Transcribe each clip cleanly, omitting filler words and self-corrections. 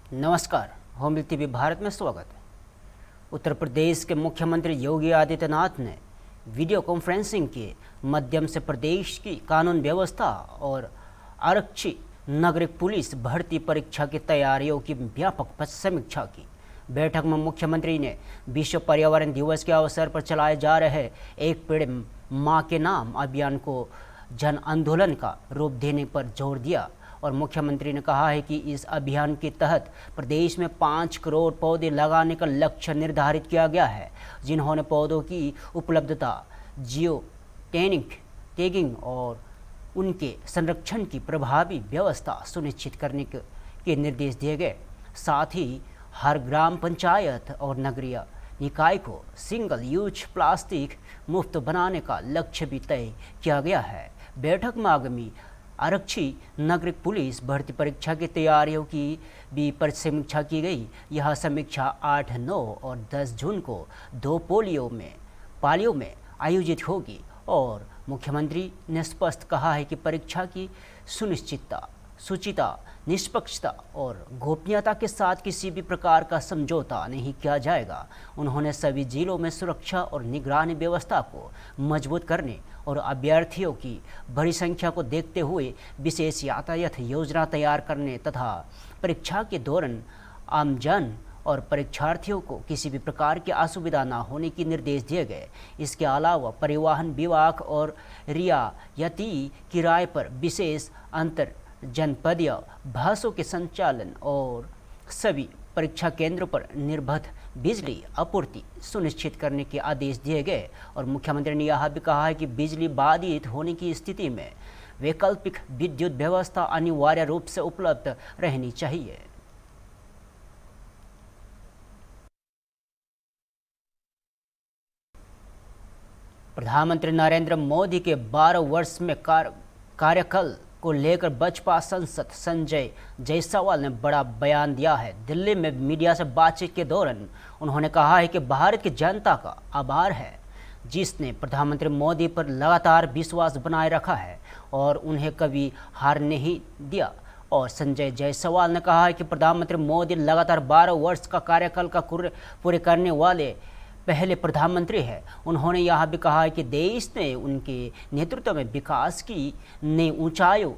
नमस्कार, home TV Bharat में स्वागत है। उत्तर प्रदेश के मुख्यमंत्री योगी आदित्यनाथ ने वीडियो कॉन्फ्रेंसिंग के माध्यम से प्रदेश की कानून व्यवस्था और आरक्षी नागरिक पुलिस भर्ती परीक्षा की तैयारियों की व्यापक समीक्षा की। बैठक में मुख्यमंत्री ने विश्व पर्यावरण दिवस के अवसर पर चलाए जा रहे एक पेड़ मां के नाम अभियान को जन आंदोलन का रूप देने पर जोर दिया और मुख्यमंत्री ने कहा है कि इस अभियान के तहत प्रदेश में 5 करोड़ पौधे लगाने का लक्ष्य निर्धारित किया गया है, जिन्होंने पौधों की उपलब्धता, जियो टैगिंग और उनके संरक्षण की प्रभावी व्यवस्था सुनिश्चित करने के निर्देश दिए गए। साथ ही हर ग्राम पंचायत और नगरीय निकाय को सिंगल यूज प्लास्टिक मुक्त बनाने का लक्ष्य भी तय किया गया है। बैठक में आगामी आरक्षी नागरिक पुलिस भर्ती परीक्षा की तैयारियों की भी समीक्षा की गई। यह समीक्षा 8, 9 और 10 जून को 2 पालियों में आयोजित होगी और मुख्यमंत्री ने स्पष्ट कहा है कि परीक्षा की सुनिश्चितता, शुचिता, निष्पक्षता और गोपनीयता के साथ किसी भी प्रकार का समझौता नहीं किया जाएगा। उन्होंने सभी जिलों में सुरक्षा और निगरानी व्यवस्था को मजबूत करने और अभ्यर्थियों की बड़ी संख्या को देखते हुए विशेष यातायात योजना तैयार करने तथा परीक्षा के दौरान आमजन और परीक्षार्थियों को किसी भी प्रकार की असुविधा न होने की निर्देश दिए गए। इसके अलावा परिवहन विभाग और रियायती किराए पर विशेष अंतर जनपदीय बसों के संचालन और सभी परीक्षा केंद्रों पर निर्बाध बिजली आपूर्ति सुनिश्चित करने के आदेश दिए गए और मुख्यमंत्री ने यह भी कहा है कि बिजली बाधित होने की स्थिति में वैकल्पिक विद्युत व्यवस्था अनिवार्य रूप से उपलब्ध रहनी चाहिए। प्रधानमंत्री नरेंद्र मोदी के 12 वर्ष में कार्यकाल को लेकर बसपा सांसद संजय जायसवाल ने बड़ा बयान दिया है। दिल्ली में मीडिया से बातचीत के दौरान उन्होंने कहा है कि भारत की जनता का आभार है, जिसने प्रधानमंत्री मोदी पर लगातार विश्वास बनाए रखा है और उन्हें कभी हार नहीं दिया। और संजय जायसवाल ने कहा है कि प्रधानमंत्री मोदी लगातार 12 वर्ष का कार्यकाल का पूरे करने वाले पहले प्रधानमंत्री है। उन्होंने यह भी कहा है कि देश ने उनके नेतृत्व में विकास की नई ऊंचाइयों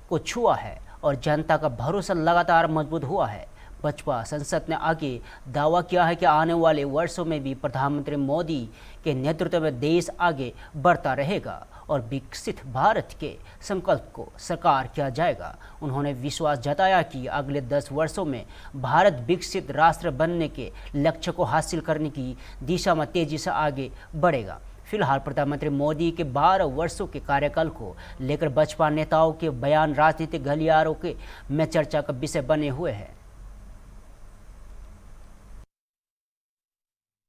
को छुआ है और जनता का भरोसा लगातार मजबूत हुआ है। बसपा संसद ने आगे दावा किया है कि आने वाले वर्षों में भी प्रधानमंत्री मोदी के नेतृत्व में देश आगे बढ़ता रहेगा और विकसित भारत के संकल्प को साकार किया जाएगा। उन्होंने विश्वास जताया कि अगले 10 वर्षों में भारत विकसित राष्ट्र बनने के लक्ष्य को हासिल करने की दिशा में तेजी से आगे बढ़ेगा। फिलहाल प्रधानमंत्री मोदी के 12 वर्षों के कार्यकाल को लेकर बसपा नेताओं के बयान राजनीतिक गलियारों के में चर्चा का विषय बने हुए हैं।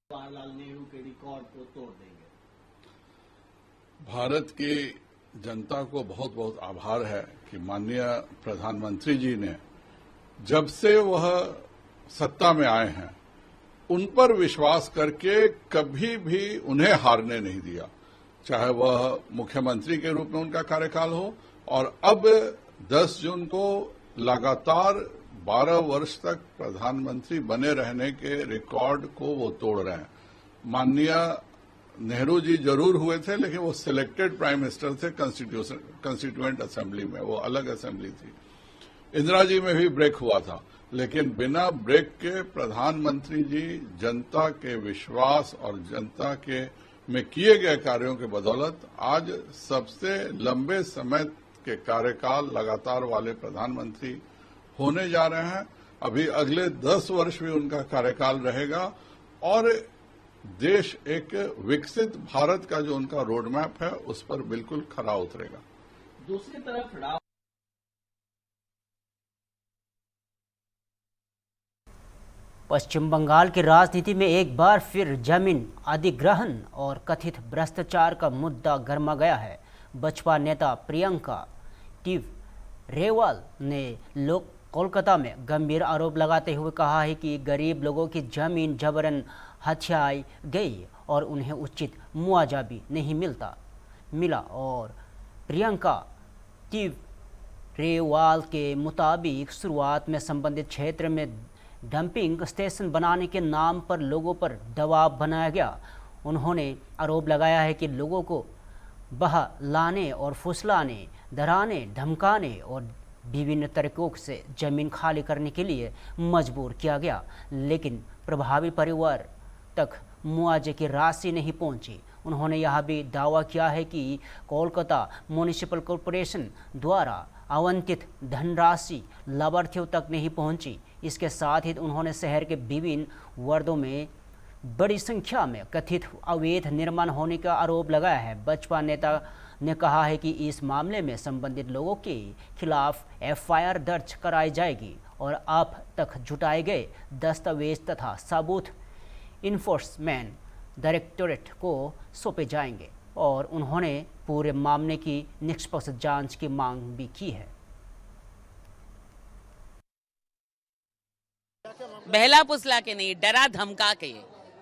जवाहरलाल नेहरू के रिकॉर्ड को तोड़ देंगे। भारत की जनता को बहुत बहुत आभार है कि माननीय प्रधानमंत्री जी ने जब से वह सत्ता में आए हैं उन पर विश्वास करके कभी भी उन्हें हारने नहीं दिया, चाहे वह मुख्यमंत्री के रूप में उनका कार्यकाल हो और अब 10 जून को लगातार 12 वर्ष तक प्रधानमंत्री बने रहने के रिकॉर्ड को वो तोड़ रहे हैं। माननीय नेहरू जी जरूर हुए थे, लेकिन वो सिलेक्टेड प्राइम मिनिस्टर थे कंस्टिट्यूएंट असेंबली में, वो अलग असेंबली थी। इंदिरा जी में भी ब्रेक हुआ था, लेकिन बिना ब्रेक के प्रधानमंत्री जी जनता के विश्वास और जनता के में किए गए कार्यों के बदौलत आज सबसे लंबे समय के कार्यकाल लगातार वाले प्रधानमंत्री होने जा रहे हैं। अभी अगले 10 वर्ष भी उनका कार्यकाल रहेगा और देश एक विकसित भारत का जो उनका रोड मैप है उस पर बिल्कुल खरा उतरेगा। दूसरी तरफ पश्चिम बंगाल की राजनीति में एक बार फिर जमीन अधिग्रहण और कथित भ्रष्टाचार का मुद्दा गर्मा गया है। बसपा नेता प्रियंका रेवाल ने कोलकाता में गंभीर आरोप लगाते हुए कहा है कि गरीब लोगों की जमीन जबरन हथियाई गई और उन्हें उचित मुआवजा भी नहीं मिला और प्रियंका रेवाल के मुताबिक शुरुआत में संबंधित क्षेत्र में डंपिंग स्टेशन बनाने के नाम पर लोगों पर दबाव बनाया गया। उन्होंने आरोप लगाया है कि लोगों को बहलाने और फुसलाने, डराने, धमकाने और विभिन्न तरीकों से जमीन खाली करने के लिए मजबूर किया गया, लेकिन प्रभावित परिवार तक मुआवजे की राशि नहीं पहुंची। उन्होंने यह भी दावा किया है कि कोलकाता म्युनिसिपल कॉरपोरेशन द्वारा आवंटित धनराशि लाभार्थियों तक नहीं पहुंची। इसके साथ ही उन्होंने शहर के विभिन्न वार्डों में बड़ी संख्या में कथित अवैध निर्माण होने का आरोप लगाया है। बसपा नेता ने कहा है कि इस मामले में संबंधित लोगों के खिलाफ एफआईआर दर्ज कराई जाएगी और अब तक जुटाए गए दस्तावेज तथा सबूत इन्फोर्समेंट डायरेक्टोरेट को सौंपे जाएंगे और उन्होंने पूरे मामले की निष्पक्ष जांच की मांग भी की है। बहला पुसला के नहीं, डरा धमका के,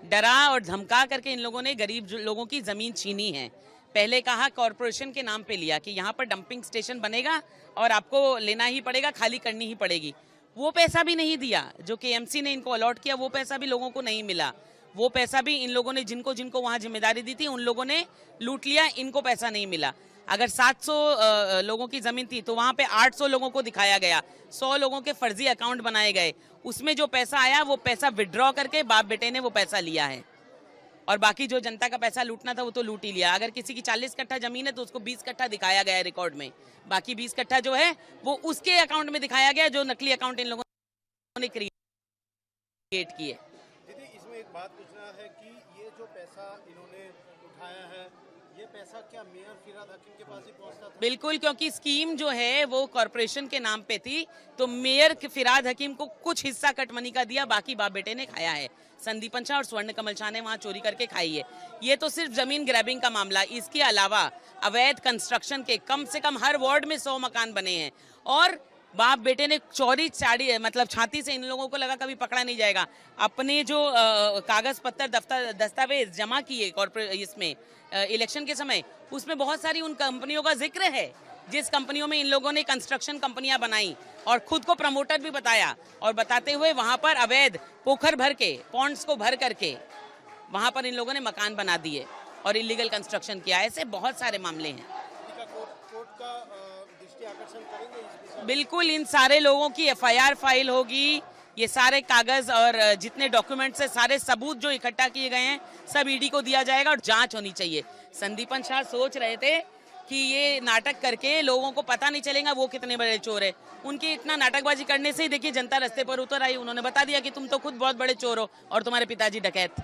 डरा और धमका करके इन लोगों ने गरीब लोगों की जमीन छीनी है। पहले कहा कॉरपोरेशन के नाम पे लिया कि यहाँ पर डंपिंग स्टेशन बनेगा और आपको लेना ही पड़ेगा, खाली करनी ही पड़ेगी। वो पैसा भी नहीं दिया जो केएमसी ने इनको अलॉट किया, वो पैसा भी लोगों को नहीं मिला। वो पैसा भी इन लोगों ने जिनको जिनको वहाँ जिम्मेदारी दी थी उन लोगों ने लूट लिया, इनको पैसा नहीं मिला। अगर 700 लोगों की जमीन थी तो वहाँ पे 800 लोगों को दिखाया गया, 100 लोगों के फर्जी अकाउंट बनाए गए। उसमें जो पैसा आया वो पैसा विड्रॉ करके बाप बेटे ने वो पैसा लिया है और बाकी जो जनता का पैसा लूटना था वो तो लूट ही लिया। अगर किसी की 40 कट्ठा जमीन है तो उसको 20 कट्ठा दिखाया गया है रिकॉर्ड में, बाकी 20 कट्ठा जो है वो उसके अकाउंट में दिखाया गया जो नकली अकाउंट इन लोगों ने क्रिएट किए। दीदी, इसमें एक बात पूछना है कि ये जो पैसा इन्होंने उठाया है, ये पैसा क्या मेयर फिराद हकीम के पास ही पहुंचता था? बिल्कुल, क्योंकि स्कीम जो है वो कॉरपोरेशन के नाम पे थी, तो मेयर फिराद हकीम को कुछ हिस्सा कटमनी का दिया, बाकी बाप बेटे ने खाया है। संदीपन शाह और स्वर्ण कमल शाह ने वहाँ चोरी करके खाई है। ये तो सिर्फ जमीन ग्रैबिंग का मामला, इसके अलावा अवैध कंस्ट्रक्शन के कम से कम हर वार्ड में 100 मकान बने हैं और बाप बेटे ने चौरी चाड़ी मतलब छाती से इन लोगों को लगा कभी पकड़ा नहीं जाएगा। अपने जो कागज पत्तर दस्तावेज जमा किए कॉर्पोरेट इसमें इलेक्शन के समय, उसमें बहुत सारी उन कंपनियों का जिक्र है जिस कंपनियों में इन लोगों ने कंस्ट्रक्शन कंपनियां बनाई और खुद को प्रमोटर भी बताया और बताते हुए वहां पर अवैध पोखर भर के, पॉन्ड्स को भर करके वहां पर इन लोगों ने मकान बना दिए और इलीगल कंस्ट्रक्शन किया। ऐसे बहुत सारे मामले हैं। कोर्ट का दृष्टि आकर्षण करेंगे इस विषय में? बिल्कुल, इन सारे लोगों की एफआईआर फाइल होगी। ये सारे कागज और जितने डॉक्यूमेंट्स है, सारे सबूत जो इकट्ठा किए गए हैं सब ईडी को दिया जाएगा और जांच होनी चाहिए। संदीपन शाह सोच रहे थे कि ये नाटक करके लोगों को पता नहीं चलेगा वो कितने बड़े चोर है। उनकी इतना नाटकबाजी करने से ही देखिए जनता रास्ते पर उतर आई। उन्होंने बता दिया कि तुम तो खुद बहुत बड़े चोर हो और तुम्हारे पिताजी डकैत।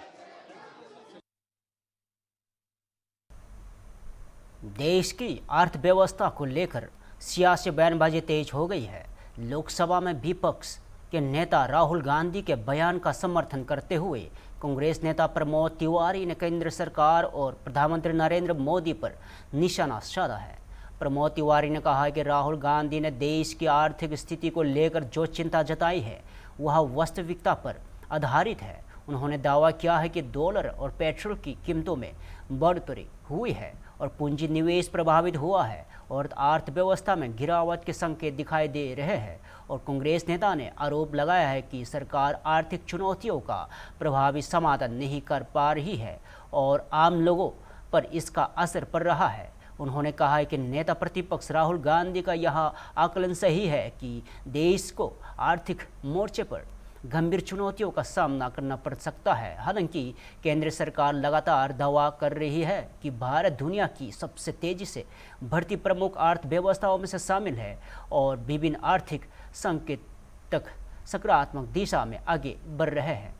देश की अर्थव्यवस्था को लेकर सियासी बयानबाजी तेज हो गई है। लोकसभा में विपक्ष के नेता राहुल गांधी के बयान का समर्थन करते हुए कांग्रेस नेता प्रमोद तिवारी ने केंद्र सरकार और प्रधानमंत्री नरेंद्र मोदी पर निशाना साधा है। प्रमोद तिवारी ने कहा कि राहुल गांधी ने देश की आर्थिक स्थिति को लेकर जो चिंता जताई है वह वास्तविकता पर आधारित है। उन्होंने दावा किया है कि डॉलर और पेट्रोल की कीमतों में बढ़ोतरी हुई है और पूंजी निवेश प्रभावित हुआ है और अर्थव्यवस्था में गिरावट के संकेत दिखाई दे रहे हैं। और कांग्रेस नेता ने आरोप लगाया है कि सरकार आर्थिक चुनौतियों का प्रभावी समाधान नहीं कर पा रही है और आम लोगों पर इसका असर पड़ रहा है। उन्होंने कहा है कि नेता प्रतिपक्ष राहुल गांधी का यह आकलन सही है कि देश को आर्थिक मोर्चे पर गंभीर चुनौतियों का सामना करना पड़ सकता है। हालांकि केंद्र सरकार लगातार दावा कर रही है कि भारत दुनिया की सबसे तेजी से बढ़ती प्रमुख अर्थव्यवस्थाओं में से शामिल है और विभिन्न आर्थिक संकेत तक सकारात्मक दिशा में आगे बढ़ रहे हैं।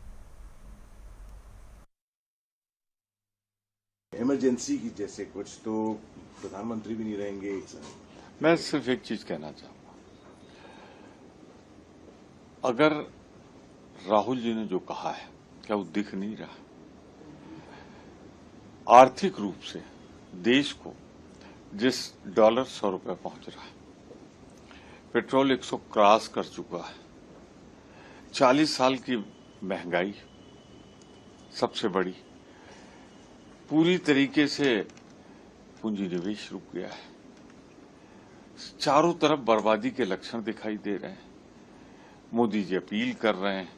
इमरजेंसी की जैसे कुछ तो प्रधानमंत्री भी नहीं रहेंगे। मैं सिर्फ एक चीज कहना चाहूंगा, अगर राहुल जी ने जो कहा है क्या वो दिख नहीं रहा? आर्थिक रूप से देश को जिस डॉलर 100 रुपए पहुंच रहा है, पेट्रोल 100 क्रॉस कर चुका है, 40 साल की महंगाई सबसे बड़ी, पूरी तरीके से पूंजी निवेश रुक गया है, चारों तरफ बर्बादी के लक्षण दिखाई दे रहे हैं। मोदी जी अपील कर रहे हैं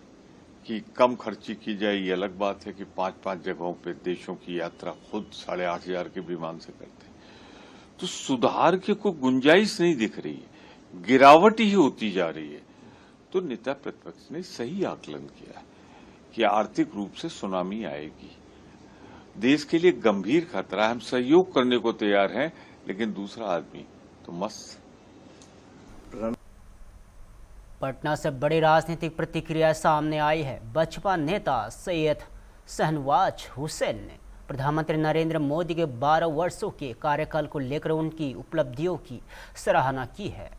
कि कम खर्ची की जाए, ये अलग बात है कि 5-5 जगहों पे देशों की यात्रा खुद 8,500 के विमान से करते हैं। तो सुधार की कोई गुंजाइश नहीं दिख रही है, गिरावट ही होती जा रही है। तो नेता प्रतिपक्ष ने सही आकलन किया है कि आर्थिक रूप से सुनामी आएगी, देश के लिए गंभीर खतरा है। हम सहयोग करने को तैयार हैं, लेकिन दूसरा आदमी तो मस्त। पटना से बड़ी राजनीतिक प्रतिक्रिया सामने आई है। बसपा नेता सैयद शहनवाज हुसैन ने प्रधानमंत्री नरेंद्र मोदी के 12 वर्षों के कार्यकाल को लेकर उनकी उपलब्धियों की सराहना की है।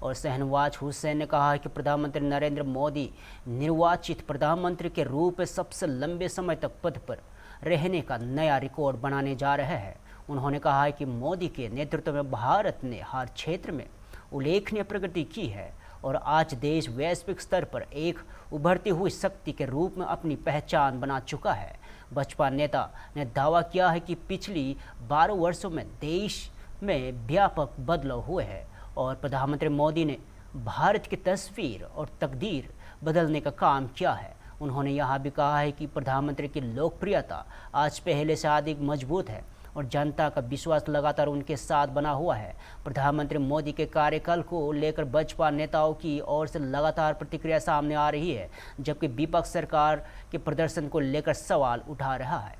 और शहनवाज हुसैन ने कहा है कि प्रधानमंत्री नरेंद्र मोदी निर्वाचित प्रधानमंत्री के रूप में सबसे लंबे समय तक पद पर रहने का नया रिकॉर्ड बनाने जा रहे हैं। उन्होंने कहा है कि मोदी के नेतृत्व में भारत ने हर क्षेत्र में उल्लेखनीय प्रगति की है और आज देश वैश्विक स्तर पर एक उभरती हुई शक्ति के रूप में अपनी पहचान बना चुका है। बसपा नेता ने दावा किया है कि पिछली 12 वर्षों में देश में व्यापक बदलाव हुए हैं और प्रधानमंत्री मोदी ने भारत की तस्वीर और तकदीर बदलने का काम किया है। उन्होंने यहाँ भी कहा है कि प्रधानमंत्री की लोकप्रियता आज पहले से अधिक मजबूत है और जनता का विश्वास लगातार उनके साथ बना हुआ है। प्रधानमंत्री मोदी के कार्यकाल को लेकर बसपा नेताओं की ओर से लगातार प्रतिक्रिया सामने आ रही है, जबकि विपक्ष सरकार के प्रदर्शन को लेकर सवाल उठा रहा है।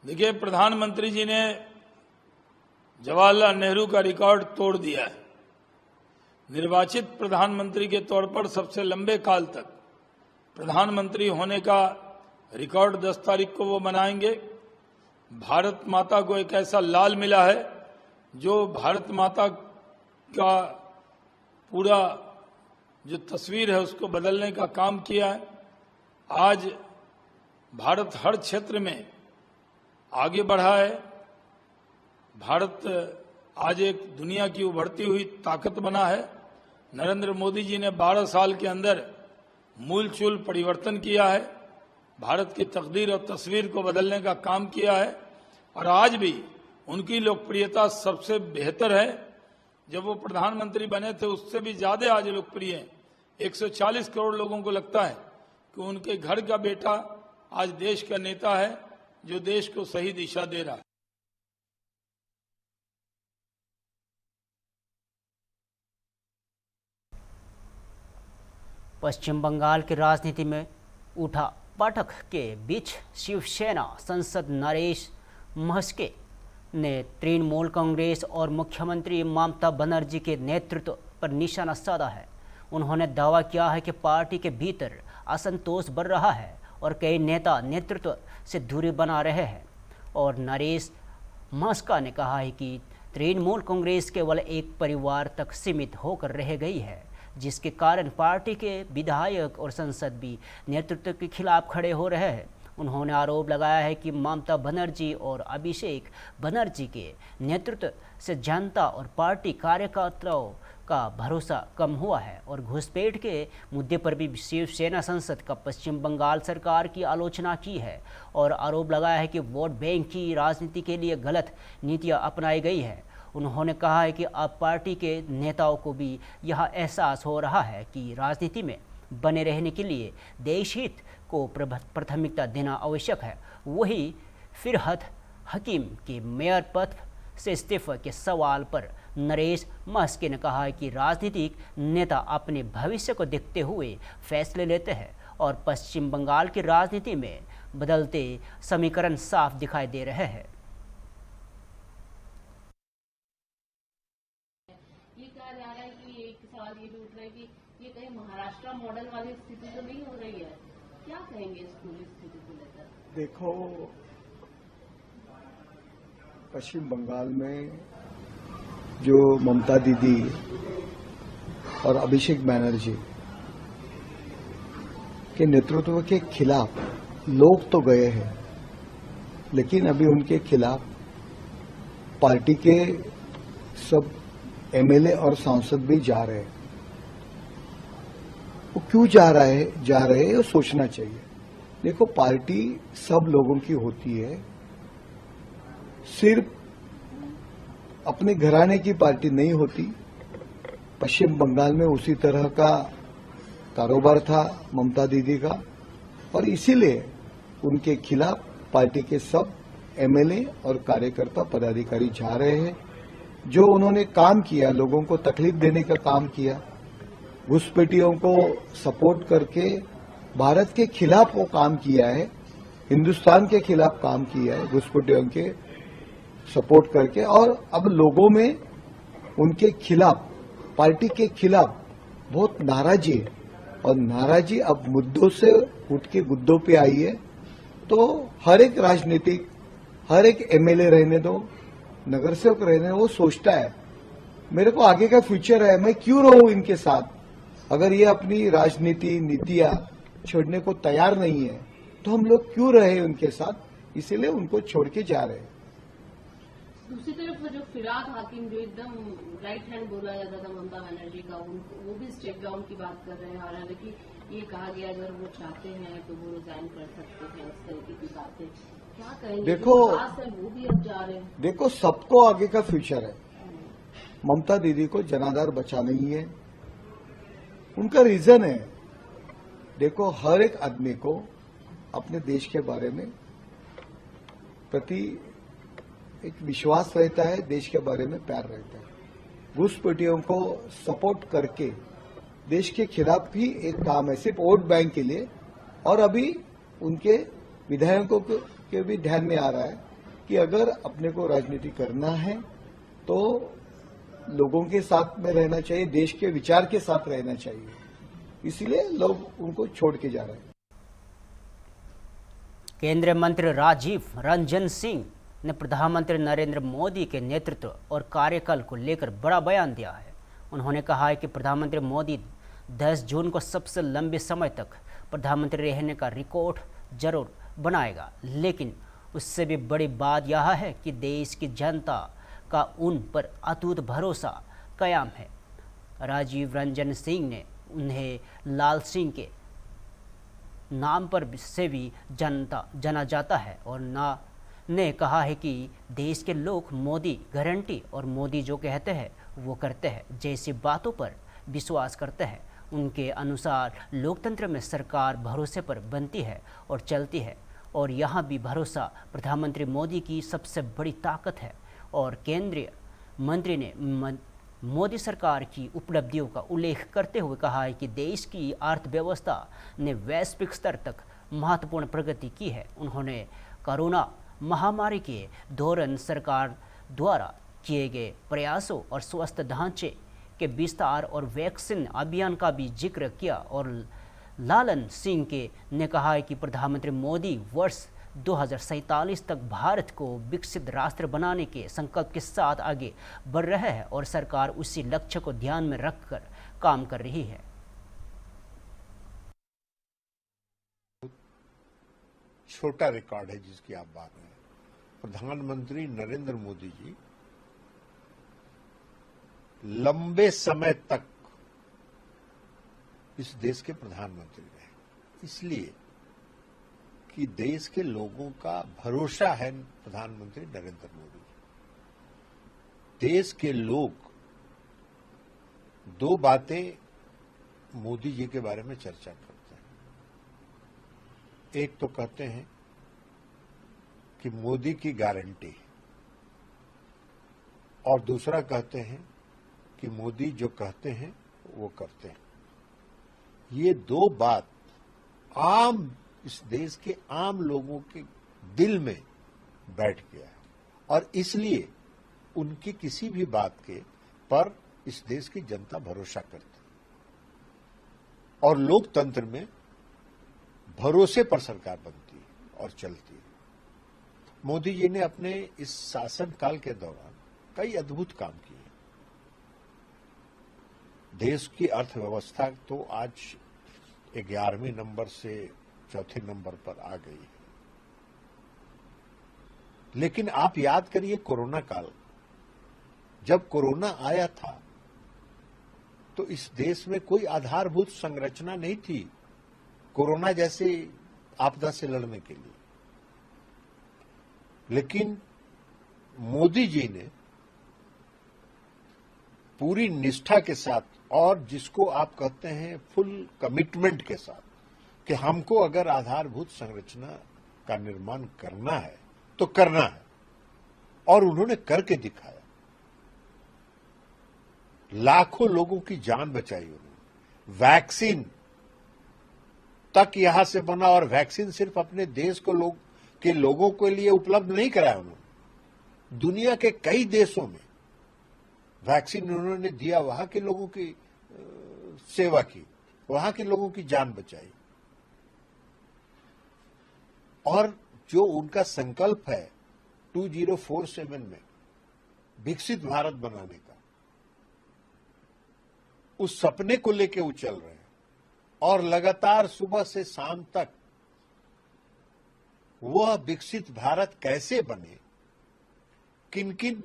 देखिए, प्रधानमंत्री जी ने जवाहरलाल नेहरू का रिकॉर्ड तोड़ दिया है। निर्वाचित प्रधानमंत्री के तौर पर सबसे लंबे काल तक प्रधानमंत्री होने का रिकॉर्ड 10 तारीख को वो बनाएंगे। भारत माता को एक ऐसा लाल मिला है जो भारत माता का पूरा जो तस्वीर है उसको बदलने का काम किया है। आज भारत हर क्षेत्र में आगे बढ़ा है। भारत आज एक दुनिया की उभरती हुई ताकत बना है। नरेंद्र मोदी जी ने 12 साल के अंदर मूलचूल परिवर्तन किया है, भारत की तकदीर और तस्वीर को बदलने का काम किया है और आज भी उनकी लोकप्रियता सबसे बेहतर है। जब वो प्रधानमंत्री बने थे उससे भी ज्यादा आज लोकप्रिय है। 140 करोड़ लोगों को लगता है कि उनके घर का बेटा आज देश का नेता है जो देश को सही दिशा दे रहा है। पश्चिम बंगाल की राजनीति में उठा पाठक के बीच शिवसेना सांसद नरेश महस्के ने तृणमूल कांग्रेस और मुख्यमंत्री ममता बनर्जी के नेतृत्व पर निशाना साधा है। उन्होंने दावा किया है कि पार्टी के भीतर असंतोष बढ़ रहा है और कई नेता नेतृत्व से दूरी बना रहे हैं। और नरेश महस्का ने कहा है कि तृणमूल कांग्रेस केवल एक परिवार तक सीमित होकर रह गई है, जिसके कारण पार्टी के विधायक और सांसद भी नेतृत्व के खिलाफ खड़े हो रहे हैं। उन्होंने आरोप लगाया है कि ममता बनर्जी और अभिषेक बनर्जी के नेतृत्व से जनता और पार्टी कार्यकर्ताओं का भरोसा कम हुआ है और घुसपैठ के मुद्दे पर भी शिवसेना सांसद का पश्चिम बंगाल सरकार की आलोचना की है और आरोप लगाया है कि वोट बैंक की राजनीति के लिए गलत नीतियां अपनाई गई है। उन्होंने कहा है कि अब पार्टी के नेताओं को भी यह एहसास हो रहा है कि राजनीति में बने रहने के लिए देश हित को प्राथमिकता देना आवश्यक है। वही फिरहद हकीम के मेयर पद से इस्तीफा के सवाल पर नरेश महस्के ने कहा है कि राजनीतिक नेता अपने भविष्य को देखते हुए फैसले लेते हैं और पश्चिम बंगाल की राजनीति में बदलते समीकरण साफ दिखाई दे रहे हैं। ये भी उठ रहा है कि ये कहीं महाराष्ट्र मॉडल वाली स्थिति तो नहीं हो रही है। क्या कहेंगे इस पूरी स्थिति को लेकर? देखो, पश्चिम बंगाल में जो ममता दीदी और अभिषेक बैनर्जी के नेतृत्व के खिलाफ लोग तो गए हैं, लेकिन अभी उनके खिलाफ पार्टी के सब एमएलए और सांसद भी जा रहे हैं। वो क्यों जा रहे हैं वो सोचना चाहिए। देखो, पार्टी सब लोगों की होती है, सिर्फ अपने घराने की पार्टी नहीं होती। पश्चिम बंगाल में उसी तरह का कारोबार था ममता दीदी का, और इसीलिए उनके खिलाफ पार्टी के सब एमएलए और कार्यकर्ता पदाधिकारी जा रहे हैं। जो उन्होंने काम किया, लोगों को तकलीफ देने का काम किया, घुसपैठियों को सपोर्ट करके भारत के खिलाफ वो काम किया है, हिंदुस्तान के खिलाफ काम किया है, घुसपैठियों के सपोर्ट करके, और अब लोगों में उनके खिलाफ, पार्टी के खिलाफ बहुत नाराजी है, और नाराजी अब मुद्दों से उठ के गुद्दों पे आई है। तो हर एक राजनीतिक, हर एक एमएलए रहने दो, नगर सेवक रहने दो, वो सोचता है मेरे को आगे का फ्यूचर है, मैं क्यों रहूं इनके साथ। अगर ये अपनी राजनीति नीतियां छोड़ने को तैयार नहीं है तो हम लोग क्यों रहे उनके साथ, इसीलिए उनको छोड़ के जा रहे हैं। दूसरी तरफ जो फिराद हाकिम जो एकदम राइट हैंड बोला जाता था ममता बनर्जी का, वो भी स्टेप डाउन की बात कर रहे हैं। हालांकि ये कहा गया अगर वो चाहते हैं तो वो रिजाइन कर सकते हैं, इस तरीके की बातें क्या कहेंगे? देखो, वो भी अब जा रहे हैं। देखो, सबको आगे का फ्यूचर है। ममता दीदी को जनाधार बचा नहीं है, उनका रीजन है। देखो, हर एक आदमी को अपने देश के बारे में प्रति एक विश्वास रहता है, देश के बारे में प्यार रहता है। घुसपैठियों को सपोर्ट करके देश के खिलाफ भी एक काम है, सिर्फ वोट बैंक के लिए। और अभी उनके विधायकों के भी ध्यान में आ रहा है कि अगर अपने को राजनीति करना है तो लोगों के साथ में रहना चाहिए, देश के विचार के साथ रहना चाहिए, इसलिए लोग उनको छोड़ के जा रहे हैं। केंद्रीय मंत्री राजीव रंजन सिंह ने प्रधानमंत्री नरेंद्र मोदी के नेतृत्व और कार्यकाल को लेकर बड़ा बयान दिया है। उन्होंने कहा है कि प्रधानमंत्री मोदी 10 जून को सबसे लंबे समय तक प्रधानमंत्री रहने का रिकॉर्ड जरूर बनाएगा, लेकिन उससे भी बड़ी बात यह है कि देश की जनता का उन पर अटूट भरोसा कायम है। राजीव रंजन सिंह ने उन्हें लाल सिंह के नाम पर से भी जाना जाता है और ने कहा है कि देश के लोग मोदी गारंटी और मोदी जो कहते हैं वो करते हैं जैसी बातों पर विश्वास करते हैं। उनके अनुसार लोकतंत्र में सरकार भरोसे पर बनती है और चलती है, और यहाँ भी भरोसा प्रधानमंत्री मोदी की सबसे बड़ी ताकत है। और केंद्रीय मंत्री ने मोदी सरकार की उपलब्धियों का उल्लेख करते हुए कहा है कि देश की अर्थव्यवस्था ने वैश्विक स्तर तक महत्वपूर्ण प्रगति की है। उन्होंने कोरोना महामारी के दौरान सरकार द्वारा किए गए प्रयासों और स्वास्थ्य ढांचे के विस्तार और वैक्सीन अभियान का भी जिक्र किया। और लालन सिंह ने कहा है कि प्रधानमंत्री मोदी वर्ष 2047 तक भारत को विकसित राष्ट्र बनाने के संकल्प के साथ आगे बढ़ रहे हैं और सरकार उसी लक्ष्य को ध्यान में रखकर काम कर रही है। छोटा रिकॉर्ड है जिसकी आप बात करें। प्रधानमंत्री नरेंद्र मोदी जी लंबे समय तक इस देश के प्रधानमंत्री रहे, इसलिए कि देश के लोगों का भरोसा है प्रधानमंत्री नरेंद्र मोदी। देश के लोग दो बातें मोदी जी के बारे में चर्चा करते हैं। एक तो कहते हैं कि मोदी की गारंटी है, और दूसरा कहते हैं कि मोदी जो कहते हैं वो करते हैं। ये दो बात आम इस देश के आम लोगों के दिल में बैठ गया है, और इसलिए उनकी किसी भी बात के पर इस देश की जनता भरोसा करती है, और लोकतंत्र में भरोसे पर सरकार बनती है और चलती है। मोदी जी ने अपने इस शासनकाल के दौरान कई अद्भुत काम किए। देश की अर्थव्यवस्था तो आज 11वें नंबर से 4थे नंबर पर आ गई है, लेकिन आप याद करिए कोरोना काल, जब कोरोना आया था तो इस देश में कोई आधारभूत संरचना नहीं थी कोरोना जैसे आपदा से लड़ने के लिए। लेकिन मोदी जी ने पूरी निष्ठा के साथ और जिसको आप कहते हैं फुल कमिटमेंट के साथ कि हमको अगर आधारभूत संरचना का निर्माण करना है तो करना है, और उन्होंने करके दिखाया। लाखों लोगों की जान बचाई उन्होंने। वैक्सीन तक यहां से बना, और वैक्सीन सिर्फ अपने देश के लोगों के लिए उपलब्ध नहीं कराया उन्होंने, दुनिया के कई देशों में वैक्सीन उन्होंने दिया, वहां के लोगों की सेवा की, वहां के लोगों की जान बचाई। और जो उनका संकल्प है 2047 में विकसित भारत बनाने का, उस सपने को लेके वो चल रहे हैं, और लगातार सुबह से शाम तक वह विकसित भारत कैसे बने, किन किन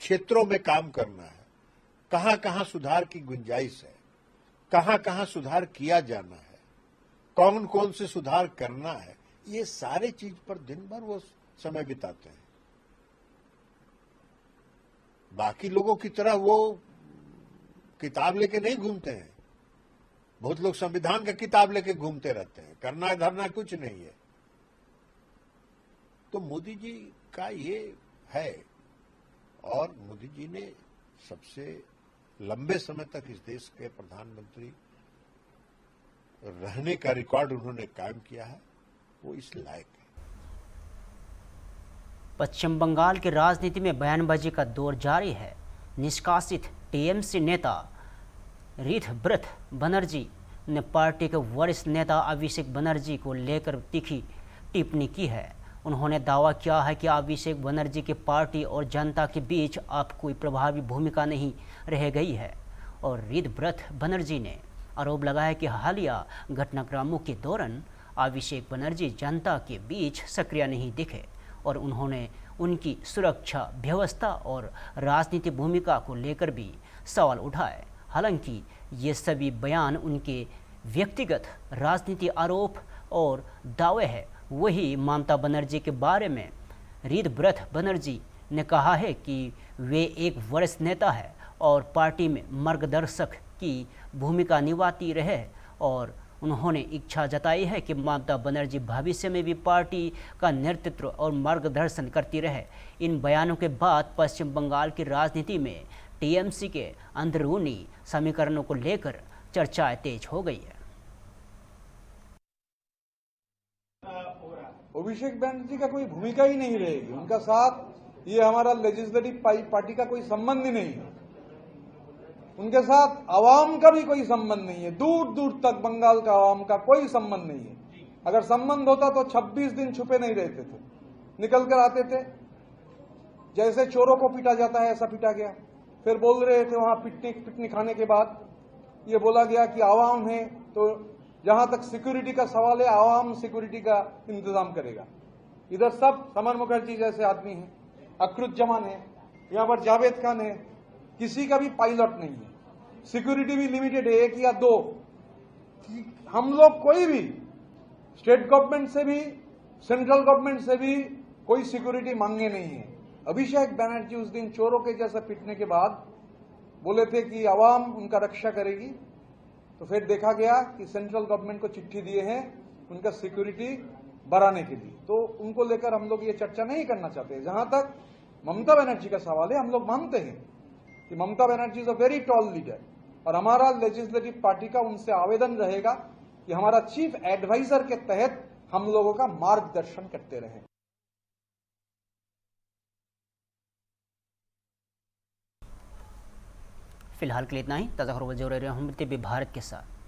क्षेत्रों में काम करना है, कहां कहां सुधार की गुंजाइश है, कहां कहां सुधार किया जाना है, कौन कौन से सुधार करना है, ये सारे चीज पर दिन भर वो समय बिताते हैं। बाकी लोगों की तरह वो किताब लेके नहीं घूमते हैं। बहुत लोग संविधान का किताब लेके घूमते रहते हैं, करना धरना कुछ नहीं है। तो मोदी जी का ये है, और मोदी जी ने सबसे लंबे समय तक इस देश के प्रधानमंत्री रहने का रिकॉर्ड उन्होंने कायम किया है, वो इस लायक है। पश्चिम बंगाल की राजनीति में बयानबाजी का दौर जारी है। निष्कासित टीएमसी नेता ऋतव्रत बनर्जी ने पार्टी के वरिष्ठ नेता अभिषेक बनर्जी को लेकर तीखी टिप्पणी की है। उन्होंने दावा किया है कि अभिषेक बनर्जी की पार्टी और जनता के बीच अब कोई प्रभावी भूमिका नहीं रह गई है, और ऋतव्रत बनर्जी ने आरोप लगाया कि हालिया घटनाक्रमों के दौरान अभिषेक बनर्जी जनता के बीच सक्रिय नहीं दिखे, और उन्होंने उनकी सुरक्षा व्यवस्था और राजनीतिक भूमिका को लेकर भी सवाल उठाए। हालांकि ये सभी बयान उनके व्यक्तिगत राजनीतिक आरोप और दावे हैं। वही ममता बनर्जी के बारे में ऋतव्रत बनर्जी ने कहा है कि वे एक वरिष्ठ नेता है और पार्टी में मार्गदर्शक की भूमिका निभाती रहे, और उन्होंने इच्छा जताई है कि ममता बनर्जी भविष्य में भी पार्टी का नेतृत्व और मार्गदर्शन करती रहे। इन बयानों के बाद पश्चिम बंगाल की राजनीति में टीएमसी के अंदरूनी समीकरणों को लेकर चर्चाएं तेज हो गई है। अभिषेक बनर्जी का कोई भूमिका ही नहीं रहेगी, उनका साथ ये हमारा लेजिस्लेटिव पार्टी का कोई संबंध ही नहीं है, उनके साथ आवाम का भी कोई संबंध नहीं है, दूर दूर तक बंगाल का आवाम का कोई संबंध नहीं है। अगर संबंध होता तो 26 दिन छुपे नहीं रहते थे, निकल कर आते थे। जैसे चोरों को पीटा जाता है ऐसा पीटा गया। फिर बोल रहे थे वहां पिकनिक खाने के बाद ये बोला गया कि आवाम है, तो जहां तक सिक्योरिटी का सवाल है आवाम सिक्योरिटी का इंतजाम करेगा। इधर सब समर मुखर्जी जैसे आदमी हैं, अखरुज्जमान है, यहाँ पर जावेद खान है, किसी का भी पायलट नहीं है, सिक्योरिटी भी लिमिटेड है, 1 या 2। हम लोग कोई भी स्टेट गवर्नमेंट से भी सेंट्रल गवर्नमेंट से भी कोई सिक्योरिटी मांगे नहीं है। अभिषेक बनर्जी उस दिन चोरों के जैसा पीटने के बाद बोले थे कि आवाम उनका रक्षा करेगी, तो फिर देखा गया कि सेंट्रल गवर्नमेंट को चिट्ठी दिए हैं उनका सिक्योरिटी बढ़ाने के लिए। तो उनको लेकर हम लोग ये चर्चा नहीं करना चाहते। जहां तक ममता बनर्जी का सवाल है, हम लोग मानते हैं कि Mamata Banerjee is a very tall leader, और हमारा लेजिस्लेटिव पार्टी का उनसे आवेदन रहेगा कि हमारा चीफ एडवाइजर के तहत हम लोगों का मार्गदर्शन करते रहें। फिलहाल के लिए इतना ही। ताज़ा खबरों जुड़े रहे हम टीवी भारत के साथ।